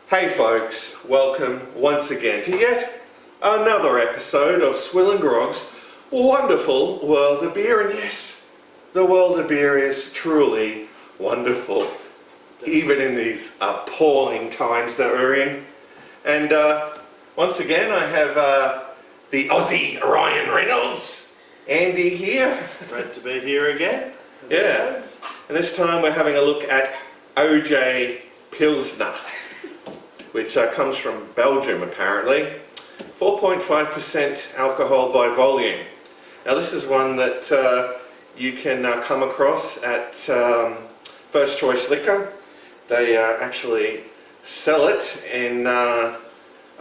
Hey folks, welcome once again to yet another episode of SwillinGrog's wonderful world of beer. And yes, the world of beer is truly wonderful, even in these appalling times that we're in. And once again I have the Aussie Ryan Reynolds, Andy here. Great to be here again. Yeah, and this time we're having a look at OJ Pilsener, which comes from Belgium apparently. 4.5% alcohol by volume. Now this is one that you can come across at First Choice Liquor. They actually sell it in a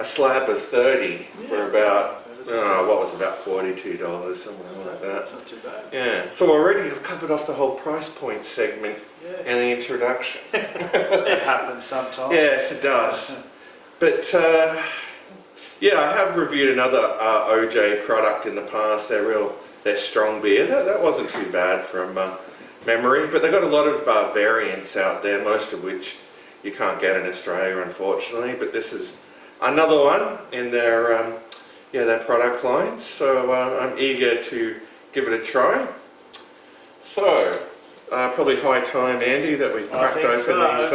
slab of 30 for about, what was it, about $42, something like that. That's not too bad. Yeah, so already I've covered off the whole price point segment and the introduction. It happens sometimes. Yes, it does. But yeah, I have reviewed another OJ product in the past. They're strong beer. That wasn't too bad from memory, but they've got a lot of variants out there, most of which you can't get in Australia, unfortunately. But this is another one in their product line. So I'm eager to give it a try. So probably high time, Andy, that we cracked open these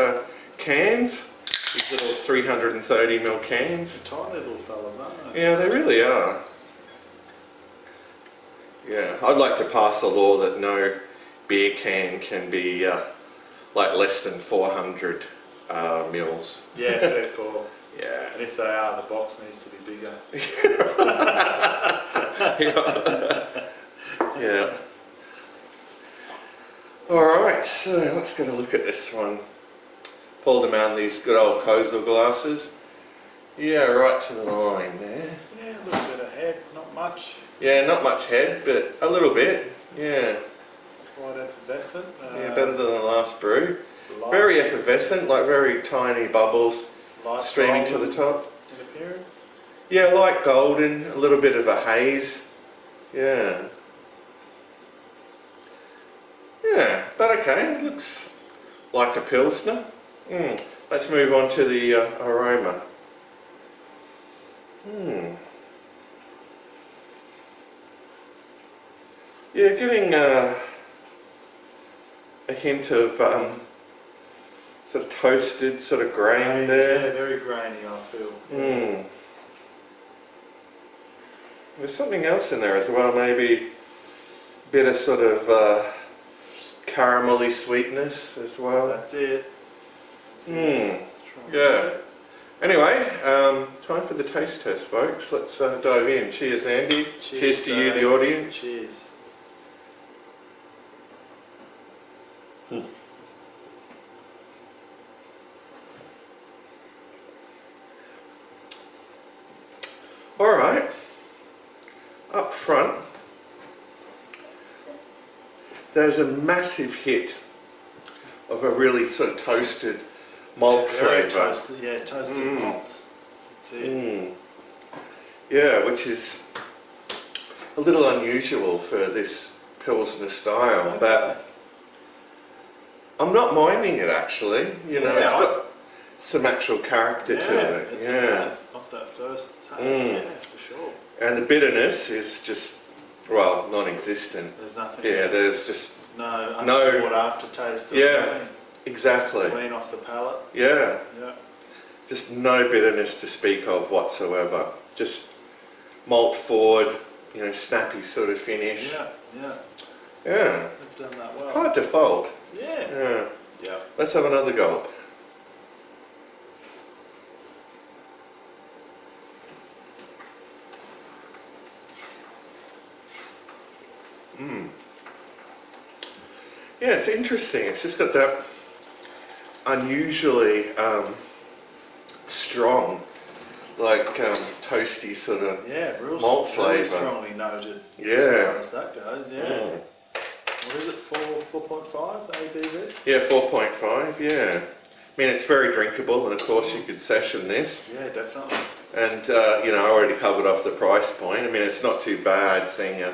cans. These little 330ml cans. Tiny little fellas, aren't they? Yeah, they really are. Yeah, I'd like to pass a law that no beer can be like less than 400 mils. Yeah, fair call. Yeah. And if they are, the box needs to be bigger. Yeah. Alright, so let's get a look at this one. Pulled them out in these good old Kozel glasses. Yeah, right to the line there. Yeah, a little bit of head, not much. Yeah, not much head, but a little bit. Yeah. Quite effervescent. Yeah, better than the last brew. Light, Very effervescent, like very tiny bubbles streaming to the top. In appearance. Yeah, light golden, a little bit of a haze. Yeah. Yeah, but okay, it looks like a Pilsner. Let's move on to the aroma. Yeah, getting a hint of sort of toasted sort of grain there. Yeah, very grainy, I feel. There's something else in there as well, maybe a bit of sort of caramelly sweetness as well. That's it. Yeah. Anyway, time for the taste test, folks. Let's dive in. Cheers, Andy. Cheers to you, the audience. Cheers. Alright, up front, there's a massive hit of a really sort of toasted malt flavour. Toasted malt. That's it. Yeah, which is a little unusual for this Pilsner style, but I'm not minding it actually. You know, it's got some actual character to it. Yeah. Off that first taste, yeah, for sure. And the bitterness is just, well, non-existent. There's nothing. Yeah, there's just no aftertaste. Yeah, exactly. Clean off the palate. Yeah. Yeah. Just no bitterness to speak of whatsoever. Just malt forward, you know, snappy sort of finish. Yeah. Yeah. They've done that well. Hard to fault. Yeah. Yeah. Let's have another gulp. Yeah, it's interesting. It's just got that unusually strong, like toasty sort of malt flavour. Really strongly noted. Yeah. As far as that goes. Yeah. What is it? 4.5 ABV? Yeah, 4.5. Yeah. I mean, it's very drinkable, and of course you could session this. Yeah, definitely. And you know, I already covered off the price point. I mean, it's not too bad seeing a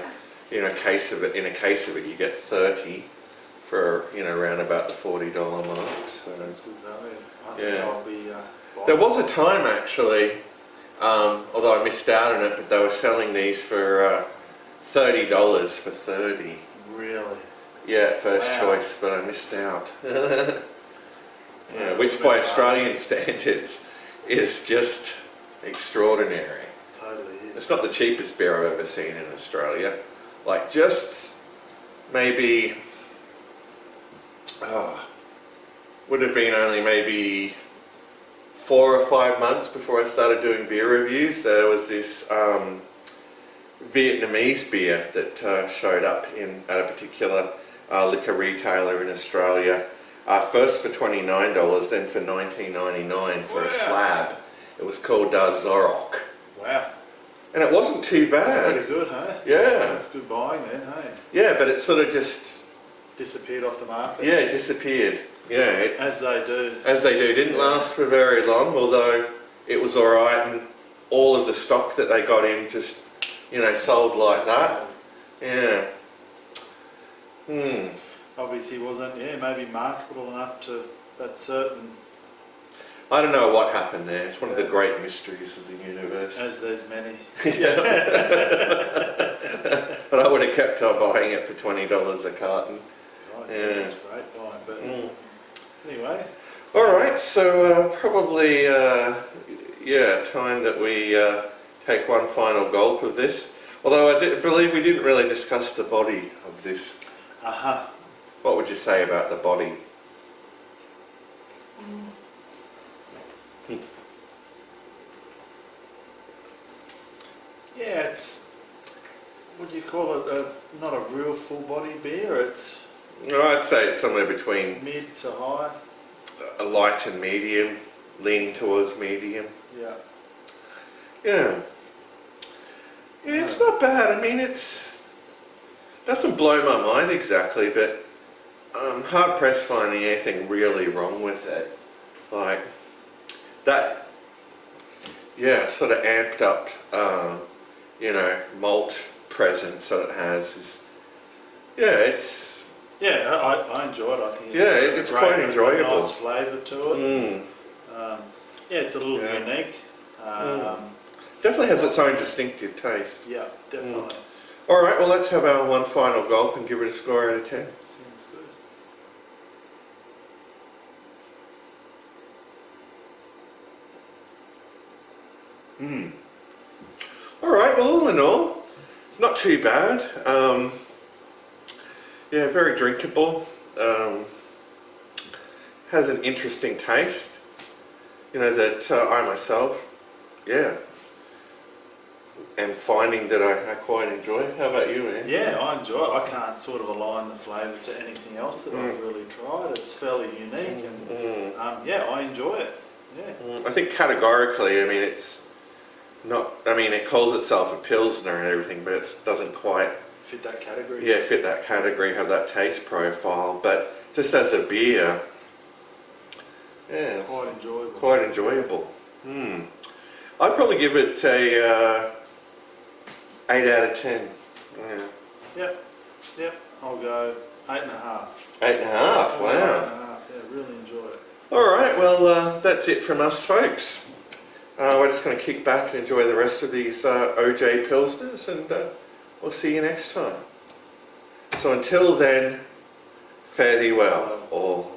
case of it. In a case of it, you get 30. For, you know, around about the $40 mark. So that's good value. I think I'll be There was a time actually, although I missed out on it, but they were selling these for $30 for 30. Really? Yeah, first Wow. choice, but I missed out. Which by Australian standards is just extraordinary. Totally is. It's not the cheapest beer I've ever seen in Australia. Like just maybe, would have been only maybe 4 or 5 months before I started doing beer reviews. There was this Vietnamese beer that showed up at a particular liquor retailer in Australia. First for $29, then for $19.99 for a slab. It was called Zaar. Wow. And it wasn't too bad. That's pretty good, hey? Yeah. That's good buying then, hey? Yeah, but it sort of just... Disappeared off the market. Yeah, it disappeared. Yeah. As they do. As they do. Didn't last for very long, although it was alright, and all of the stock that they got in just, sold like that. Yeah. Obviously wasn't, maybe marketable enough to that certain... I don't know what happened there. It's one of the great mysteries of the universe. As there's many. Yeah. But I would have kept on buying it for $20 a carton. Right, Yeah. that's great buying, but anyway. Alright, so probably, time that we take one final gulp of this. Although I believe we didn't really discuss the body of this. What would you say about the body? Yeah, it's, what do you call it, not a real full body beer, it's I'd say it's somewhere between mid to high. a light and medium, leaning towards medium. Yeah. Yeah. Yeah, it's not bad. I mean, doesn't blow my mind exactly, but I'm hard pressed finding anything really wrong with it. Like that, sort of amped up, malt presence that it has is, it's. Yeah, I enjoy it. I think It's quite enjoyable. Nice flavour to it. It's a little unique. Definitely has its own distinctive taste. Yeah, definitely. All right, well, let's have our one final gulp and give it a score out of 10. Sounds good. All right, well, all in all, it's not too bad. Very drinkable. Has an interesting taste. That I myself, am finding that I quite enjoy. How about you, Ian? Yeah, I enjoy it. I can't sort of align the flavour to anything else that I've really tried. It's fairly unique, and I enjoy it. Yeah. I think categorically, it's not. It calls itself a Pilsener and everything, but it doesn't quite fit that category. Yeah, fit that category, have that taste profile. But just as a beer, it's quite enjoyable. Quite enjoyable. I'd probably give it a 8 out of 10. Yeah. Yep. I'll go 8.5. 8.5. Wow. 8.5. Yeah, really enjoy it. All right. Well, that's it from us, folks. We're just going to kick back and enjoy the rest of these OJ Pilsners, and we'll see you next time. So until then, fare thee well, all.